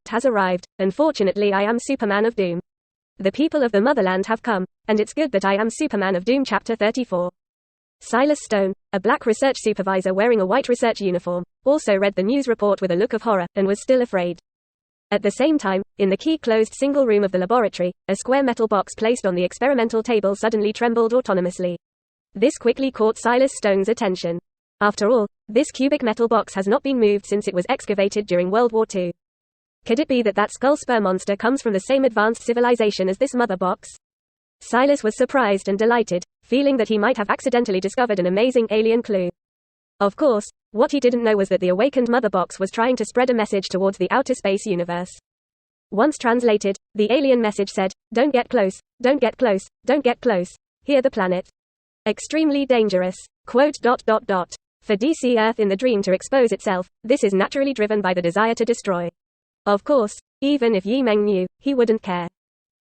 has arrived, and fortunately I am Superman of Doom. The people of the motherland have come, and it's good that I am Superman of Doom. Chapter 34. Silas Stone, a black research supervisor wearing a white research uniform, also read the news report with a look of horror, and was still afraid. At the same time, in the key-closed single room of the laboratory, a square metal box placed on the experimental table suddenly trembled autonomously. This quickly caught Silas Stone's attention. After all, this cubic metal box has not been moved since it was excavated during World War II. Could it be that that skull spur monster comes from the same advanced civilization as this mother box? Silas was surprised and delighted, feeling that he might have accidentally discovered an amazing alien clue. Of course, what he didn't know was that the awakened mother box was trying to spread a message towards the outer space universe. Once translated, the alien message said, "Don't get close, don't get close, don't get close. Hear the planet. Extremely dangerous. Quote. For DC Earth in the dream to expose itself, this is naturally driven by the desire to destroy. Of course, even if Meng knew, he wouldn't care.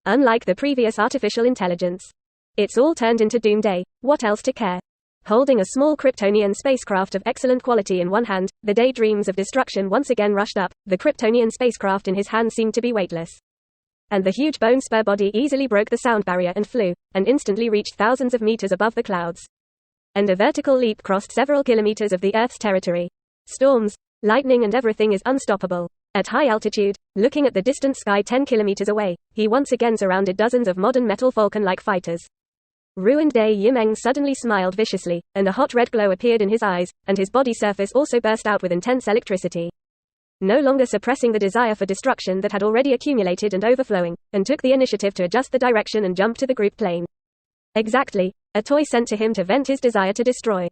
Unlike the previous artificial intelligence. It's all turned into Doomsday, what else to care? Holding a small Kryptonian spacecraft of excellent quality in one hand, the daydreams of destruction once again rushed up. The Kryptonian spacecraft in his hand seemed to be weightless. And the huge bone spur body easily broke the sound barrier and flew, and instantly reached thousands of meters above the clouds. And a vertical leap crossed several kilometers of the Earth's territory. Storms, lightning and everything is unstoppable. At high altitude, looking at the distant sky 10 kilometers away, he once again surrounded dozens of modern metal falcon-like fighters. Ruined Day Meng suddenly smiled viciously, and a hot red glow appeared in his eyes, and his body surface also burst out with intense electricity. No longer suppressing the desire for destruction that had already accumulated and overflowing, and took the initiative to adjust the direction and jump to the group plane. Exactly, a toy sent to him to vent his desire to destroy.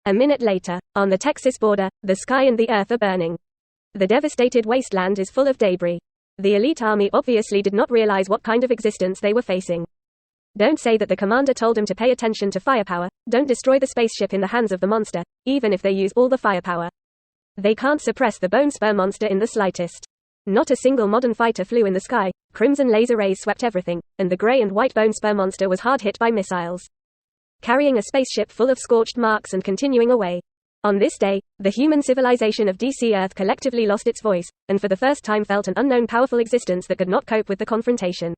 A minute later, on the Texas border, the sky and the earth are burning. The devastated wasteland is full of debris. The elite army obviously did not realize what kind of existence they were facing. Don't say that the commander told him to pay attention to firepower. Don't destroy the spaceship in the hands of the monster, even if they use all the firepower. They can't suppress the bone spur monster in the slightest. Not a single modern fighter flew in the sky, crimson laser rays swept everything, and the gray and white bone spur monster was hard hit by missiles. Carrying a spaceship full of scorched marks and continuing away. On this day, the human civilization of DC Earth collectively lost its voice, and for the first time felt an unknown powerful existence that could not cope with the confrontation.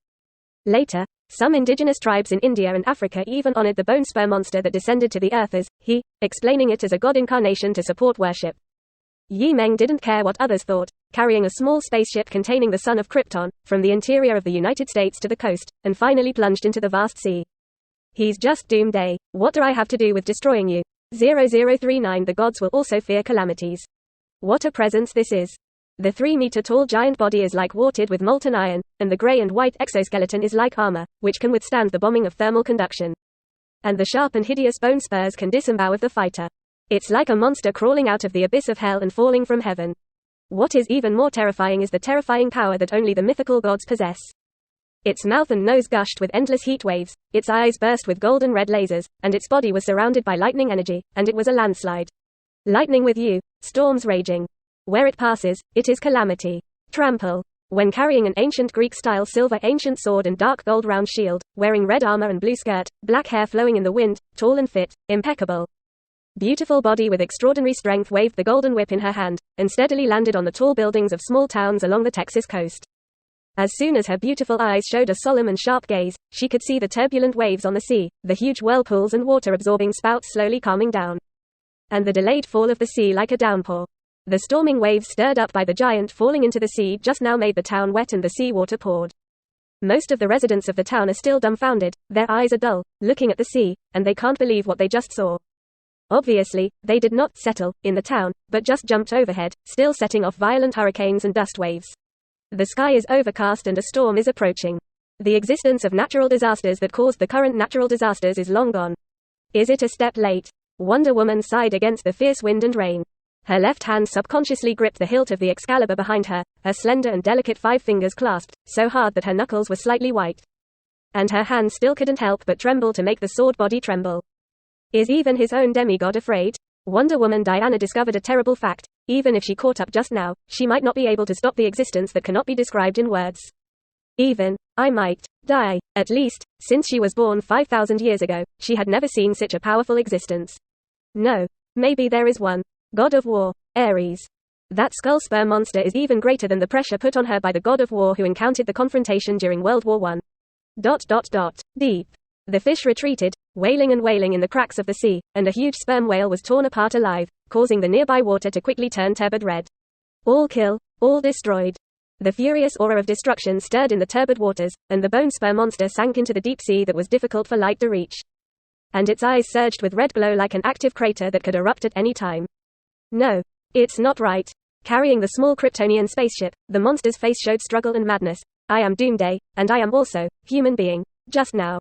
Later, some indigenous tribes in India and Africa even honored the bone spur monster that descended to the earth as he, explaining it as a god incarnation to support worship. Meng didn't care what others thought, carrying a small spaceship containing the son of Krypton, from the interior of the United States to the coast, and finally plunged into the vast sea. He's just Doomsday. What do I have to do with destroying you? 0039 The gods will also fear calamities. What a presence this is. The 3-meter-tall giant body is like warted with molten iron, and the gray and white exoskeleton is like armor, which can withstand the bombing of thermal conduction. And the sharp and hideous bone spurs can disembowel the fighter. It's like a monster crawling out of the abyss of hell and falling from heaven. What is even more terrifying is the terrifying power that only the mythical gods possess. Its mouth and nose gushed with endless heat waves, its eyes burst with golden red lasers, and its body was surrounded by lightning energy, and it was a landslide. Lightning with you, storms raging. Where it passes, it is calamity. Trample. When carrying an ancient Greek-style silver ancient sword and dark gold round shield, wearing red armor and blue skirt, black hair flowing in the wind, tall and fit, impeccable. Beautiful body with extraordinary strength waved the golden whip in her hand, and steadily landed on the tall buildings of small towns along the Texas coast. As soon as her beautiful eyes showed a solemn and sharp gaze, she could see the turbulent waves on the sea, the huge whirlpools and water-absorbing spouts slowly calming down. And the delayed fall of the sea like a downpour. The storming waves stirred up by the giant falling into the sea just now made the town wet and the sea water poured. Most of the residents of the town are still dumbfounded, their eyes are dull, looking at the sea, and they can't believe what they just saw. Obviously, they did not settle in the town, but just jumped overhead, still setting off violent hurricanes and dust waves. The sky is overcast and a storm is approaching. The existence of natural disasters that caused the current natural disasters is long gone. Is it a step late? Wonder Woman sighed against the fierce wind and rain. Her left hand subconsciously gripped the hilt of the Excalibur behind her, her slender and delicate 5 fingers clasped, so hard that her knuckles were slightly white. And her hand still couldn't help but tremble to make the sword body tremble. Is even his own demigod afraid? Wonder Woman Diana discovered a terrible fact. Even if she caught up just now, she might not be able to stop the existence that cannot be described in words. Even I might die. At least, since she was born 5,000 years ago, she had never seen such a powerful existence. No. Maybe there is one. God of War, Ares. That skull spur monster is even greater than the pressure put on her by the god of war who encountered the confrontation during World War I. Deep. The fish retreated, wailing and wailing in the cracks of the sea, and a huge sperm whale was torn apart alive, causing the nearby water to quickly turn turbid red. All kill, all destroyed. The furious aura of destruction stirred in the turbid waters, and the bone spur monster sank into the deep sea that was difficult for light to reach. And its eyes surged with red glow like an active crater that could erupt at any time. No. It's not right. Carrying the small Kryptonian spaceship, the monster's face showed struggle and madness. I am Doomsday, and I am also human being, just now.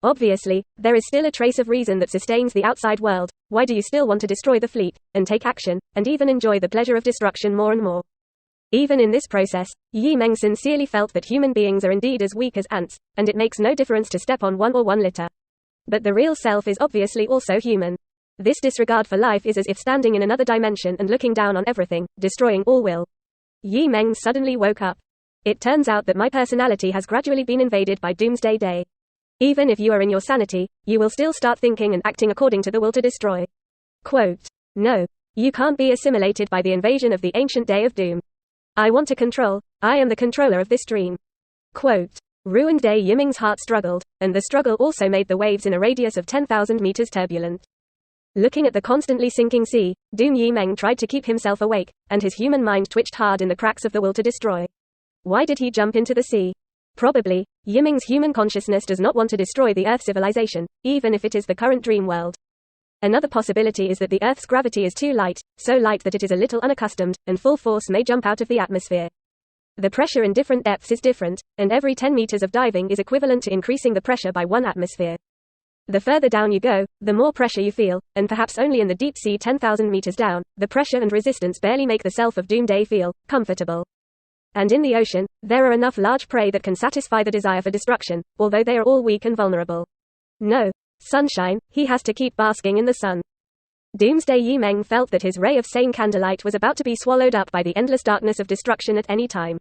Obviously, there is still a trace of reason that sustains the outside world. Why do you still want to destroy the fleet, and take action, and even enjoy the pleasure of destruction more and more? Even in this process, Meng sincerely felt that human beings are indeed as weak as ants, and it makes no difference to step on one or one litter. But the real self is obviously also human. This disregard for life is as if standing in another dimension and looking down on everything, destroying all will. Meng suddenly woke up. It turns out that my personality has gradually been invaded by Doomsday Day. Even if you are in your sanity, you will still start thinking and acting according to the will to destroy. Quote, no. You can't be assimilated by the invasion of the ancient day of doom. I want to control. I am the controller of this dream. Quote, ruined day. Meng's heart struggled, and the struggle also made the waves in a radius of 10,000 meters turbulent. Looking at the constantly sinking sea, Meng tried to keep himself awake, and his human mind twitched hard in the cracks of the will to destroy. Why did he jump into the sea? Probably, Meng's human consciousness does not want to destroy the Earth civilization, even if it is the current dream world. Another possibility is that the Earth's gravity is too light, so light that it is a little unaccustomed, and full force may jump out of the atmosphere. The pressure in different depths is different, and every 10 meters of diving is equivalent to increasing the pressure by 1 atmosphere. The further down you go, the more pressure you feel, and perhaps only in the deep sea 10,000 meters down, the pressure and resistance barely make the self of Doomsday feel comfortable. And in the ocean, there are enough large prey that can satisfy the desire for destruction, although they are all weak and vulnerable. No. Sunshine, he has to keep basking in the sun. Doomsday Meng felt that his ray of sane candlelight was about to be swallowed up by the endless darkness of destruction at any time.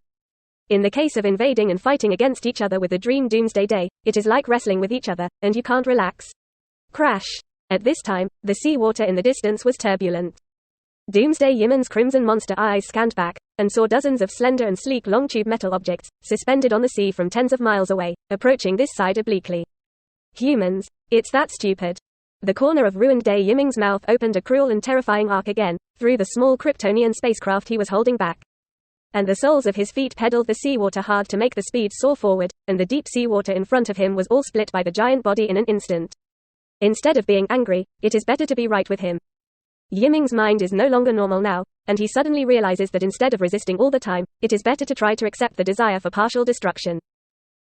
In the case of invading and fighting against each other with the dream Doomsday Day, it is like wrestling with each other, and you can't relax. Crash. At this time, the sea water in the distance was turbulent. Doomsday Meng's crimson monster eyes scanned back, and saw dozens of slender and sleek long-tube metal objects, suspended on the sea from tens of miles away, approaching this side obliquely. Humans. It's that stupid. The corner of ruined day Meng's mouth opened a cruel and terrifying arc again, through the small Kryptonian spacecraft he was holding back. And the soles of his feet pedaled the seawater hard to make the speed soar forward, and the deep seawater in front of him was all split by the giant body in an instant. Instead of being angry, it is better to be right with him. Meng's mind is no longer normal now, and he suddenly realizes that instead of resisting all the time, it is better to try to accept the desire for partial destruction.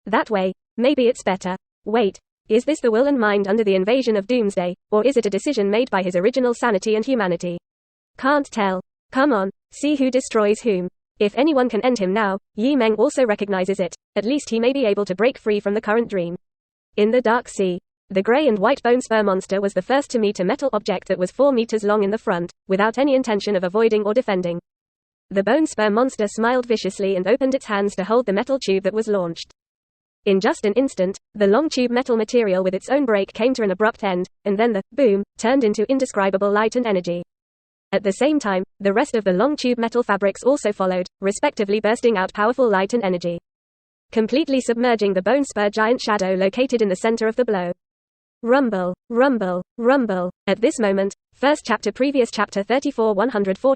That way, maybe it's better. Wait, is this the will and mind under the invasion of Doomsday, or is it a decision made by his original sanity and humanity? Can't tell. Come on, see who destroys whom. If anyone can end him now, Meng also recognizes it. At least he may be able to break free from the current dream. In the dark sea, the gray and white bone spur monster was the first to meet a metal object that was 4 meters long in the front, without any intention of avoiding or defending. The bone spur monster smiled viciously and opened its hands to hold the metal tube that was launched. In just an instant, the long tube metal material with its own break came to an abrupt end, and then the boom turned into indescribable light and energy. At the same time, the rest of the long tube metal fabrics also followed, respectively bursting out powerful light and energy, completely submerging the bone spur giant shadow located in the center of the blow. Rumble, rumble, rumble. At this moment, first chapter previous chapter 34 104.